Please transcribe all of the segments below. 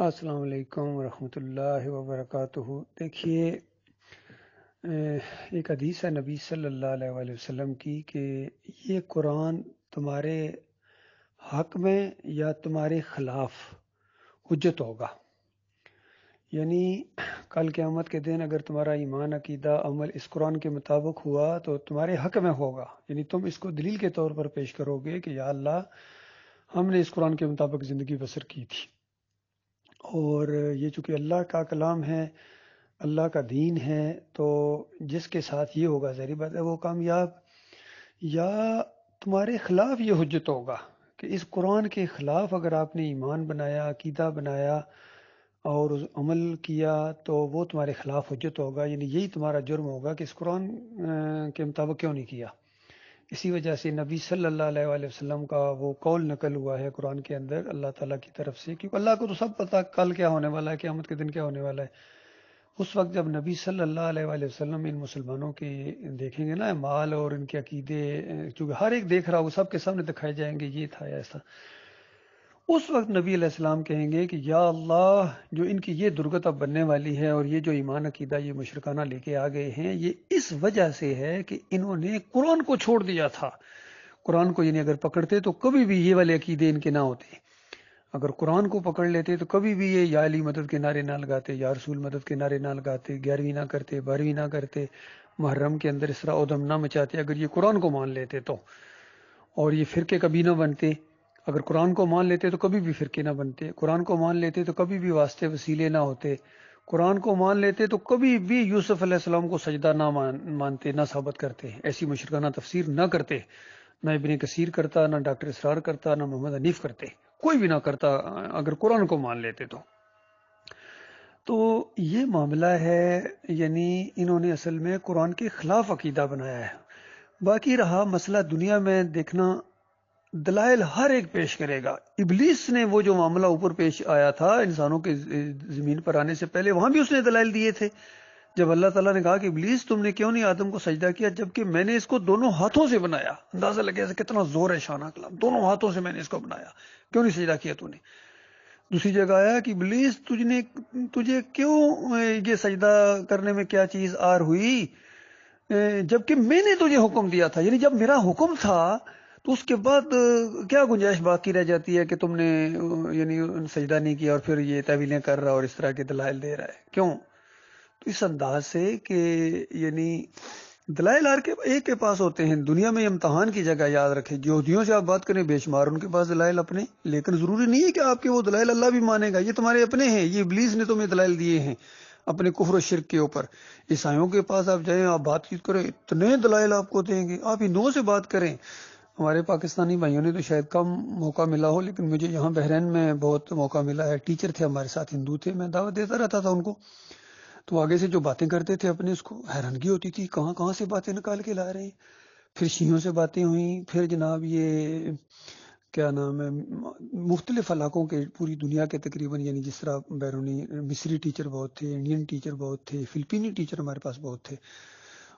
السلام علیکم ورحمۃ اللہ وبرکاتہ۔ دیکھیے، ایک حدیث ہے نبی صلی اللہ علیہ وآلہ وسلم کی کہ یہ قرآن تمہارے حق میں یا تمہارے خلاف حجت ہوگا، یعنی کل قیامت کے دن اگر تمہارا ایمان، عقیدہ، عمل اس قرآن کے مطابق ہوا تو تمہارے حق میں ہوگا، یعنی تم اس کو دلیل کے طور پر پیش کرو گے کہ یا اللہ، ہم نے اس قرآن کے مطابق زندگی بسر کی تھی، اور یہ چونکہ اللہ کا کلام ہے، اللہ کا دین ہے، تو جس کے ساتھ یہ ہوگا ظاہری بات ہے وہ کامیاب، یا تمہارے خلاف یہ حجت ہوگا کہ اس قرآن کے خلاف اگر آپ نے ایمان بنایا، عقیدہ بنایا اور اس عمل کیا تو وہ تمہارے خلاف حجت ہوگا، یعنی یہی تمہارا جرم ہوگا کہ اس قرآن کے مطابق کیوں نہیں کیا۔ اسی وجہ سے نبی صلی اللہ علیہ وآلہ وسلم کا وہ قول نقل ہوا ہے قرآن کے اندر اللہ تعالیٰ کی طرف سے، کیونکہ اللہ کو تو سب پتہ کل کیا ہونے والا ہے، قیامت کے دن کیا ہونے والا ہے۔ اس وقت جب نبی صلی اللہ علیہ وآلہ وسلم ان مسلمانوں کے دیکھیں گے نا مال اور ان کے عقیدے، چونکہ ہر ایک دیکھ رہا ہوگا، سب کے سامنے دکھائے جائیں گے یہ تھا ایسا، اس وقت نبی علیہ السلام کہیں گے کہ یا اللہ، جو ان کی یہ درگت اب بننے والی ہے اور یہ جو ایمان عقیدہ یہ مشرکانہ لے کے آ گئے ہیں، یہ اس وجہ سے ہے کہ انہوں نے قرآن کو چھوڑ دیا تھا۔ قرآن کو یعنی اگر پکڑتے تو کبھی بھی یہ والے عقیدے ان کے نہ ہوتے، اگر قرآن کو پکڑ لیتے تو کبھی بھی یہ یا علی مدد کے نعرے نہ لگاتے، یا رسول مدد کے نعرے نہ لگاتے، 11ویں نہ کرتے، 12ویں نہ کرتے، محرم کے اندر اسرا ادم نہ مچاتے اگر یہ قرآن کو مان لیتے تو، اور یہ فرقے کبھی نہ بنتے۔ اگر قرآن کو مان لیتے تو کبھی بھی فرقے نہ بنتے، قرآن کو مان لیتے تو کبھی بھی واسطے وسیلے نہ ہوتے، قرآن کو مان لیتے تو کبھی بھی یوسف علیہ السلام کو سجدہ نہ مانتے، نہ ثابت کرتے، ایسی مشرکانہ تفسیر نہ کرتے، نہ ابن کثیر کرتا، نہ ڈاکٹر اسرار کرتا، نہ محمد حنیف کرتے، کوئی بھی نہ کرتا اگر قرآن کو مان لیتے تو یہ معاملہ ہے، یعنی انہوں نے اصل میں قرآن کے خلاف عقیدہ بنایا ہے۔ باقی رہا مسئلہ دنیا میں دیکھنا، دلائل ہر ایک پیش کرے گا۔ ابلیس نے وہ جو معاملہ اوپر پیش آیا تھا انسانوں کے زمین پر آنے سے پہلے، وہاں بھی اس نے دلائل دیے تھے، جب اللہ تعالیٰ نے کہا کہ ابلیس تم نے کیوں نہیں آدم کو سجدہ کیا جبکہ میں نے اس کو دونوں ہاتھوں سے بنایا، اندازہ لگے کتنا زور ہے شانہ کلام، دونوں ہاتھوں سے میں نے اس کو بنایا، کیوں نہیں سجدہ کیا تو نے۔ دوسری جگہ آیا کہ ابلیس تجھے کیوں یہ سجدہ کرنے میں کیا چیز آر ہوئی، جبکہ میں نے تجھے حکم دیا تھا، یعنی جب میرا حکم تھا تو اس کے بعد کیا گنجائش باقی رہ جاتی ہے کہ تم نے یعنی سجدہ نہیں کیا اور پھر یہ تعویلیں کر رہا اور اس طرح کے دلائل دے رہا ہے، کیوں؟ تو اس انداز سے کہ یعنی دلائل ہر کے ایک کے پاس ہوتے ہیں، دنیا میں امتحان کی جگہ یاد رکھیں، یہودیوں سے آپ بات کریں بے شمار ان کے پاس دلائل اپنے، لیکن ضروری نہیں ہے کہ آپ کے وہ دلائل اللہ بھی مانے گا، یہ تمہارے اپنے ہیں، یہ ابلیس نے تمہیں دلائل دیے ہیں اپنے کفر و شرک کے اوپر۔ عیسائیوں کے پاس آپ جائیں، آپ بات چیت کریں، اتنے دلائل آپ کو دیں گے، آپ ہندوؤں سے بات کریں۔ ہمارے پاکستانی بھائیوں نے تو شاید کم موقع ملا ہو، لیکن مجھے یہاں بحرین میں بہت موقع ملا ہے، ٹیچر تھے ہمارے ساتھ، ہندو تھے، میں دعوت دیتا رہتا تھا ان کو، تو آگے سے جو باتیں کرتے تھے اپنے، اس کو حیرانگی ہوتی تھی کہاں کہاں سے باتیں نکال کے لا رہے ہیں۔ پھر شیعوں سے باتیں ہوئیں، پھر جناب یہ کیا نام ہے، مختلف علاقوں کے، پوری دنیا کے تقریباً، یعنی جس طرح بیرونی مصری ٹیچر بہت تھے، انڈین ٹیچر بہت تھے، فلپینی ٹیچر ہمارے پاس بہت تھے،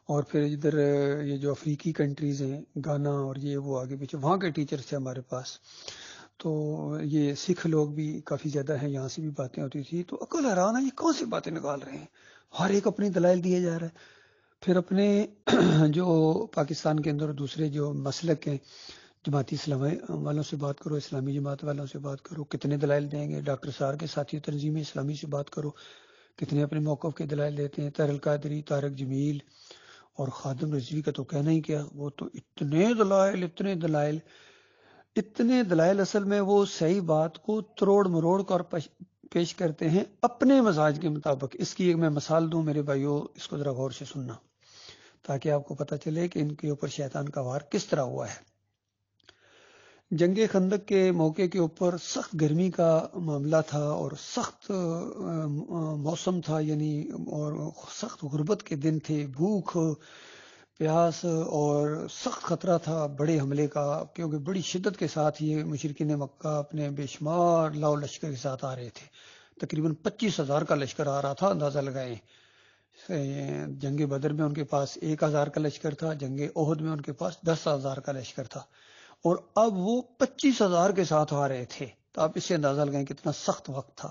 اور پھر ادھر یہ جو افریقی کنٹریز ہیں، گانا اور یہ وہ آگے پیچھے، وہاں کے ٹیچرز تھے ہمارے پاس، تو یہ سکھ لوگ بھی کافی زیادہ ہیں، یہاں سے بھی باتیں ہوتی تھی، تو عقل حیران ہے یہ کون سی باتیں نکال رہے ہیں، ہر ایک اپنی دلائل دیے جا رہا ہے۔ پھر اپنے جو پاکستان کے اندر دوسرے جو مسلک ہیں، جماعتی اسلام والوں سے بات کرو، اسلامی جماعت والوں سے بات کرو، کتنے دلائل دیں گے، ڈاکٹر سار کے ساتھی تنظیم اسلامی سے بات کرو، کتنے اپنے موقف کے دلائل دیتے ہیں، طاہر القادری، طارق جمیل اور خادم رضوی کا تو کہنا ہی کیا، وہ تو اتنے دلائل اتنے دلائل، اصل میں وہ صحیح بات کو تروڑ مروڑ کر پیش کرتے ہیں اپنے مزاج کے مطابق۔ اس کی ایک میں مثال دوں میرے بھائیوں، اس کو ذرا غور سے سننا تاکہ آپ کو پتہ چلے کہ ان کے اوپر شیطان کا وار کس طرح ہوا ہے۔ جنگ خندق کے موقع کے اوپر سخت گرمی کا معاملہ تھا اور سخت موسم تھا، یعنی اور سخت غربت کے دن تھے، بھوک پیاس اور سخت خطرہ تھا بڑے حملے کا، کیونکہ بڑی شدت کے ساتھ یہ مشرکین مکہ اپنے بے شمار لاؤ لشکر کے ساتھ آ رہے تھے، تقریباً 25,000 کا لشکر آ رہا تھا، اندازہ لگائیں۔ جنگ بدر میں ان کے پاس 1,000 کا لشکر تھا، جنگ احد میں ان کے پاس 10,000 کا لشکر تھا، اور اب وہ 25,000 کے ساتھ آ رہے تھے، تو آپ اس سے اندازہ لگائیں کتنا سخت وقت تھا۔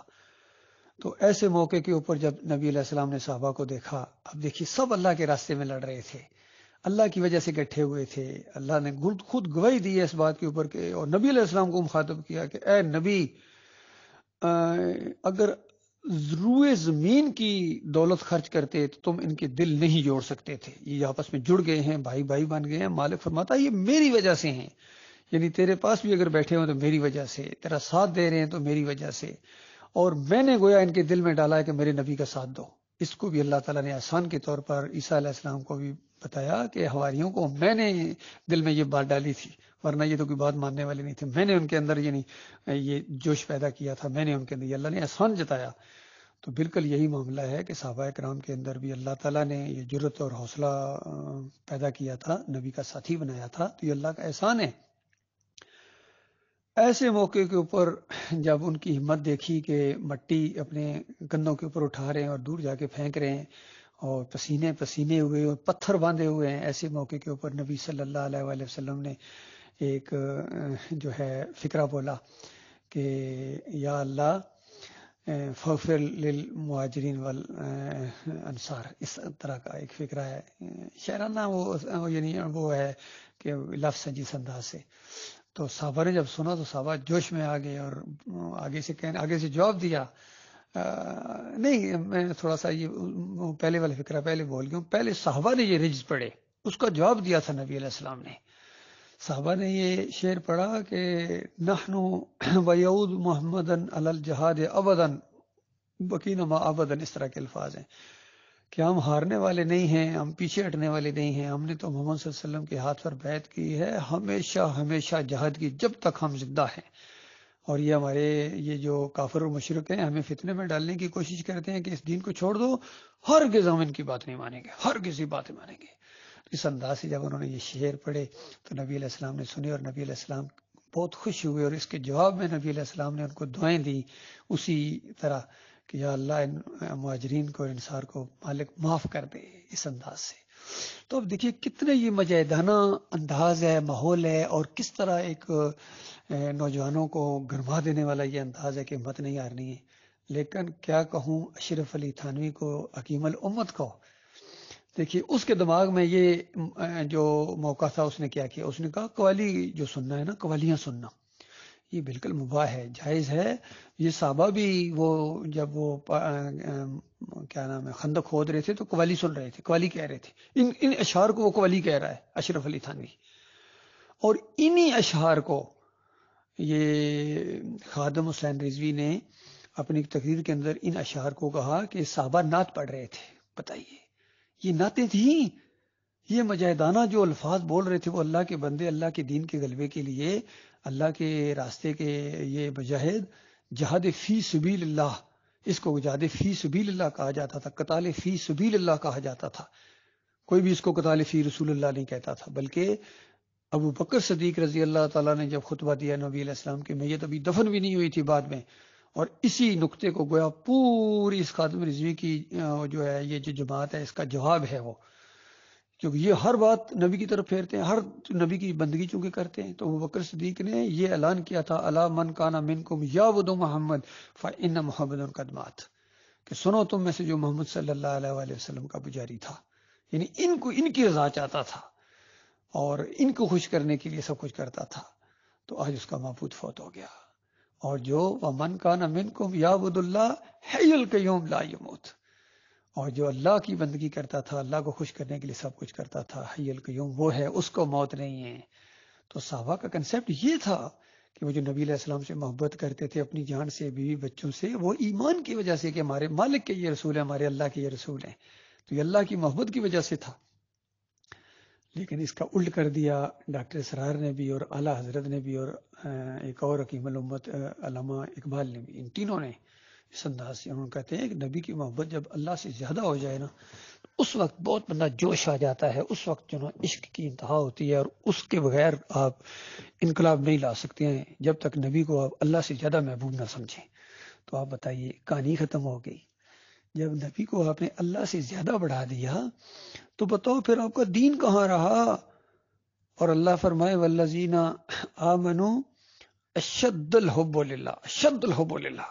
تو ایسے موقع کے اوپر جب نبی علیہ السلام نے صحابہ کو دیکھا، اب دیکھیے سب اللہ کے راستے میں لڑ رہے تھے، اللہ کی وجہ سے اکٹھے ہوئے تھے، اللہ نے خود گواہی دی ہے اس بات کے اوپر کہ، اور نبی علیہ السلام کو مخاطب کیا کہ اے نبی، اگر روئے زمین کی دولت خرچ کرتے تو تم ان کے دل نہیں جوڑ سکتے تھے، یہ آپس میں جڑ گئے ہیں، بھائی بھائی بن گئے ہیں۔ مالک فرماتا ہے یہ میری وجہ سے ہیں، یعنی تیرے پاس بھی اگر بیٹھے ہوں تو میری وجہ سے، تیرا ساتھ دے رہے ہیں تو میری وجہ سے، اور میں نے گویا ان کے دل میں ڈالا ہے کہ میرے نبی کا ساتھ دو۔ اس کو بھی اللہ تعالیٰ نے احسان کے طور پر عیسیٰ علیہ السلام کو بھی بتایا کہ حواریوں کو میں نے دل میں یہ بات ڈالی تھی، ورنہ یہ تو کوئی بات ماننے والے نہیں تھے، میں نے ان کے اندر یعنی یہ جوش پیدا کیا تھا، میں نے ان کے اندر، یہ اللہ نے احسان جتایا۔ تو بالکل یہی معاملہ ہے کہ صحابہ کرام کے اندر بھی اللہ تعالیٰ نے یہ جرت اور حوصلہ پیدا کیا تھا، نبی کا ساتھی بنایا تھا، تو یہ اللہ کا احسان ہے۔ ایسے موقع کے اوپر جب ان کی ہمت دیکھی کہ مٹی اپنے کندھوں کے اوپر اٹھا رہے ہیں اور دور جا کے پھینک رہے ہیں، اور پسینے پسینے ہوئے اور پتھر باندھے ہوئے ہیں، ایسے موقع کے اوپر نبی صلی اللہ علیہ وآلہ وسلم نے ایک جو ہے فکرہ بولا کہ یا اللہ فغفر للمہاجرین والانصار، اس طرح کا ایک فکرہ ہے، شاعرانہ وہ یعنی وہ ہے کہ لفظ ہے جس انداز سے۔ تو صحابہ نے جب سنا تو صحابہ جوش میں آ گئے اور آگے سے جواب دیا۔ نہیں، میں تھوڑا سا یہ پہلے والا فکرہ پہلے بول گیا ہوں، پہلے صحابہ نے یہ رجز پڑھے، اس کا جواب دیا تھا نبی علیہ السلام نے۔ صحابہ نے یہ شعر پڑھا کہ نحن ویعود محمدن علی الجہاد ابدا بقینا ما ابدا، اس طرح کے الفاظ ہیں کہ ہم ہارنے والے نہیں ہیں، ہم پیچھے ہٹنے والے نہیں ہیں، ہم نے تو محمد صلی اللہ علیہ وسلم کے ہاتھ پر بیعت کی ہے ہمیشہ ہمیشہ جہاد کی جب تک ہم زندہ ہیں، اور یہ ہمارے یہ جو کافر و مشرک ہیں ہمیں فتنے میں ڈالنے کی کوشش کرتے ہیں کہ اس دین کو چھوڑ دو، ہرگز ہم ان کی بات نہیں مانیں گے، ہرگز یہ باتیں مانیں گے۔ اس انداز سے جب انہوں نے یہ شعر پڑھے تو نبی علیہ السلام نے سنے، اور نبی علیہ السلام بہت خوش ہوئے، اور اس کے جواب میں نبی علیہ السلام نے ان کو دعائیں دی اسی طرح کہ یا اللہ ان مہاجرین کو، انصار کو مالک معاف کر دے، اس انداز سے۔ تو اب دیکھیے کتنے یہ مجاہدانہ انداز ہے، ماحول ہے، اور کس طرح ایک نوجوانوں کو گرما دینے والا یہ انداز ہے کہ ہمت نہیں ہارنی ہے۔ لیکن کیا کہوں اشرف علی تھانوی کو، حکیم الامت کو، دیکھیے اس کے دماغ میں یہ جو موقع تھا اس نے کیا کیا، اس نے کہا قوالی جو سننا ہے نا، قوالیاں سننا یہ بالکل مباح ہے، جائز ہے۔ یہ صحابہ بھی وہ جب وہ کیا نام ہے خندق کھود رہے تھے تو قوالی سن رہے تھے، قوالی کہہ رہے تھے، ان اشعار کو وہ قوالی کہہ رہا ہے اشرف علی تھانوی، اور انہی اشعار کو یہ خادم حسین رضوی نے اپنی تقریر کے اندر ان اشعار کو کہا کہ صحابہ نعت پڑھ رہے تھے۔ بتائیے یہ نعتیں تھیں، یہ مجاہدانہ جو الفاظ بول رہے تھے وہ اللہ کے بندے، اللہ کے دین کے غلبے کے لیے، اللہ کے راستے کے یہ مجاہد، جہاد فی سبیل اللہ، اس کو جہاد فی سبیل اللہ کہا جاتا تھا، قتال فی سبیل اللہ کہا جاتا تھا، کوئی بھی اس کو قتال فی رسول اللہ نہیں کہتا تھا، بلکہ ابو بکر صدیق رضی اللہ تعالیٰ نے جب خطبہ دیا نبی علیہ السلام کی میت ابھی دفن بھی نہیں ہوئی تھی بعد میں، اور اسی نقطے کو گویا پوری اس خادم رضوی کی جو ہے یہ جو جماعت ہے اس کا جواب ہے وہ، کیونکہ یہ ہر بات نبی کی طرف پھیرتے ہیں، ہر نبی کی بندگی چونکہ کرتے ہیں۔ تو ابو بکر صدیق نے یہ اعلان کیا تھا الا من کان منکم یعبد محمد فان محمد قد مات، کہ سنو تم میں سے جو محمد صلی اللہ علیہ وآلہ وسلم کا پجاری تھا، یعنی ان کی رضا چاہتا تھا اور ان کو خوش کرنے کے لیے سب کچھ کرتا تھا، تو آج اس کا معبود فوت ہو گیا۔ اور جو ومن کان منکم یعبد اللہ حی القیوم لا یموت، اور جو اللہ کی بندگی کرتا تھا، اللہ کو خوش کرنے کے لیے سب کچھ کرتا تھا، حی القیوم وہ ہے، اس کو موت نہیں ہے۔ تو صحابہ کا کنسیپٹ یہ تھا کہ وہ جو نبی علیہ السلام سے محبت کرتے تھے اپنی جان سے، بیوی بچوں سے، وہ ایمان کی وجہ سے کہ ہمارے مالک کے یہ رسول ہیں، ہمارے اللہ کے یہ رسول ہیں، تو یہ اللہ کی محبت کی وجہ سے تھا۔ لیکن اس کا الٹ کر دیا ڈاکٹر اسرار نے بھی، اور اعلیٰ حضرت نے بھی، اور ایک اور حکیم الامت علامہ اقبال نے بھی، ان تینوں نے اس انداز سے انہوں نے کہتے ہیں کہ نبی کی محبت جب اللہ سے زیادہ ہو جائے نا، اس وقت بہت بندہ جوش آ جاتا ہے، اس وقت جو نا عشق کی انتہا ہوتی ہے، اور اس کے بغیر آپ انقلاب نہیں لا سکتے ہیں جب تک نبی کو آپ اللہ سے زیادہ محبوب نہ سمجھیں۔ تو آپ بتائیے کہانی ختم ہو گئی، جب نبی کو آپ نے اللہ سے زیادہ بڑھا دیا تو بتاؤ پھر آپ کا دین کہاں رہا؟ اور اللہ فرمائے والذین آمنوا اشد الحب للہ، اشد الحب للہ،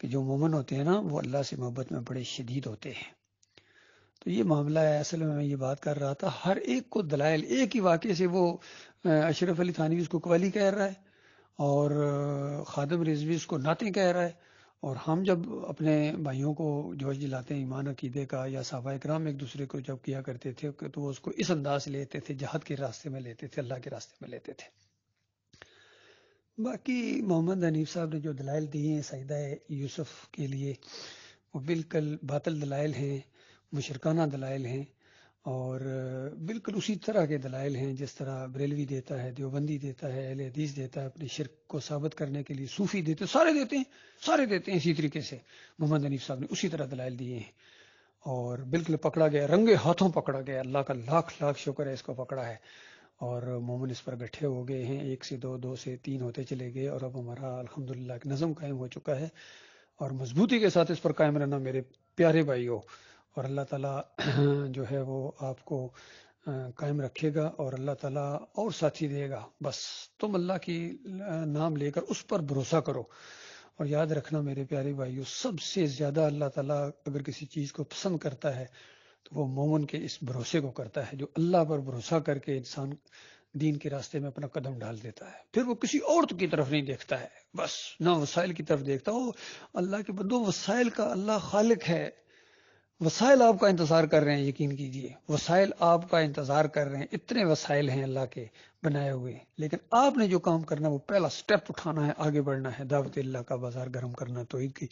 کہ جو مومن ہوتے ہیں نا وہ اللہ سے محبت میں بڑے شدید ہوتے ہیں. تو یہ معاملہ ہے. اصل میں یہ بات کر رہا تھا ہر ایک کو دلائل ایک ہی واقعے سے وہ اشرف علی تھانوی اس کو قوالی کہہ رہا ہے اور خادم رضوی اس کو نعتیں کہہ رہا ہے. اور ہم جب اپنے بھائیوں کو جوش دلاتے ہیں ایمان عقیدے کا یا صحابہ کرام ایک دوسرے کو جب کیا کرتے تھے تو وہ اس کو اس انداز سے لیتے تھے، جہاد کے راستے میں لیتے تھے، اللہ کے راستے میں لیتے تھے. باقی محمد حنیف صاحب نے جو دلائل دیے ہیں سیدہ یوسف کے لیے وہ بالکل باطل دلائل ہیں، مشرکانہ دلائل ہیں اور بالکل اسی طرح کے دلائل ہیں جس طرح بریلوی دیتا ہے، دیوبندی دیتا ہے، اہل حدیث دیتا ہے اپنی شرک کو ثابت کرنے کے لیے، صوفی دیتے ہیں، سارے دیتے ہیں اسی طریقے سے. محمد حنیف صاحب نے اسی طرح دلائل دیے ہیں اور بالکل پکڑا گیا، رنگے ہاتھوں پکڑا گیا. اللہ کا لاکھ لاکھ شکر ہے اس کو پکڑا ہے اور مومن اس پر گٹھے ہو گئے ہیں. 1 سے 2، 2 سے 3 ہوتے چلے گئے اور اب ہمارا الحمدللہ ایک نظم قائم ہو چکا ہے اور مضبوطی کے ساتھ اس پر قائم رہنا میرے پیارے بھائیوں. اور اللہ تعالیٰ جو ہے وہ آپ کو قائم رکھے گا اور اللہ تعالیٰ اور ساتھی دے گا. بس تم اللہ کی نام لے کر اس پر بھروسہ کرو. اور یاد رکھنا میرے پیارے بھائیوں، سب سے زیادہ اللہ تعالیٰ اگر کسی چیز کو پسند کرتا ہے تو وہ مومن کے اس بھروسے کو کرتا ہے جو اللہ پر بھروسہ کر کے انسان دین کے راستے میں اپنا قدم ڈال دیتا ہے. پھر وہ کسی اور کی طرف نہیں دیکھتا ہے، بس نہ وسائل کی طرف دیکھتا. وہ اللہ کے بندو، وسائل کا اللہ خالق ہے. وسائل آپ کا انتظار کر رہے ہیں، یقین کیجئے وسائل آپ کا انتظار کر رہے ہیں. اتنے وسائل ہیں اللہ کے بنائے ہوئے، لیکن آپ نے جو کام کرنا ہے وہ پہلا سٹیپ اٹھانا ہے، آگے بڑھنا ہے، دعوت اللہ کا بازار گرم کرنا، توحید کی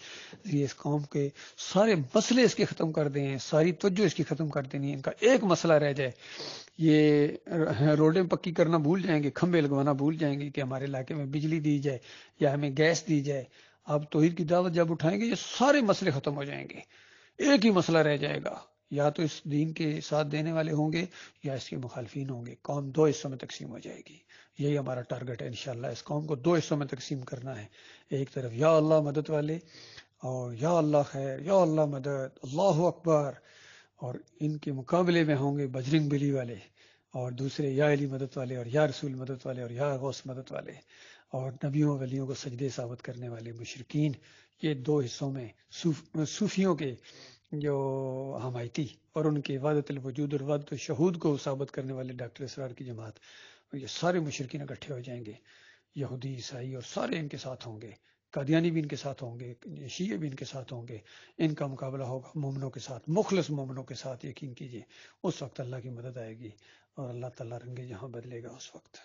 ذریعے اس قوم کے سارے مسئلے اس کے ختم کر دیں، ساری توجہ اس کی ختم کر دینی. ان کا ایک مسئلہ رہ جائے، یہ روڈیں پکی کرنا بھول جائیں گے، کھمبے لگوانا بھول جائیں گے کہ ہمارے علاقے میں بجلی دی جائے یا ہمیں گیس دی جائے. آپ توحید کی دعوت جب اٹھائیں گے یہ سارے مسئلے ختم ہو جائیں گے. ایک ہی مسئلہ رہ جائے گا، یا تو اس دین کے ساتھ دینے والے ہوں گے یا اس کے مخالفین ہوں گے. قوم 2 حصوں میں تقسیم ہو جائے گی. یہی ہمارا ٹارگٹ ہے انشاءاللہ. اس قوم کو 2 حصوں میں تقسیم کرنا ہے. ایک طرف یا اللہ مدد والے اور یا اللہ خیر، یا اللہ مدد، اللہ اکبر، اور ان کے مقابلے میں ہوں گے بجرنگ بلی والے، اور دوسرے یا علی مدد والے اور یا رسول مدد والے اور یا غوث مدد والے اور نبیوں ولیوں کو سجدے ثابت کرنے والے مشرکین. یہ 2 حصوں میں صوفیوں کے جو حمایتی اور ان کے وحدت الوجود اور وحدت الشہود کو ثابت کرنے والے ڈاکٹر اسرار کی جماعت، یہ سارے مشرکین اکٹھے ہو جائیں گے. یہودی، عیسائی اور سارے ان کے ساتھ ہوں گے، قادیانی بھی ان کے ساتھ ہوں گے، شیعہ بھی ان کے ساتھ ہوں گے. ان کا مقابلہ ہوگا مومنوں کے ساتھ، مخلص مومنوں کے ساتھ. یقین کیجیے اس وقت اللہ کی مدد آئے گی اور اللہ تعالیٰ رنگے جہاں بدلے گا اس وقت.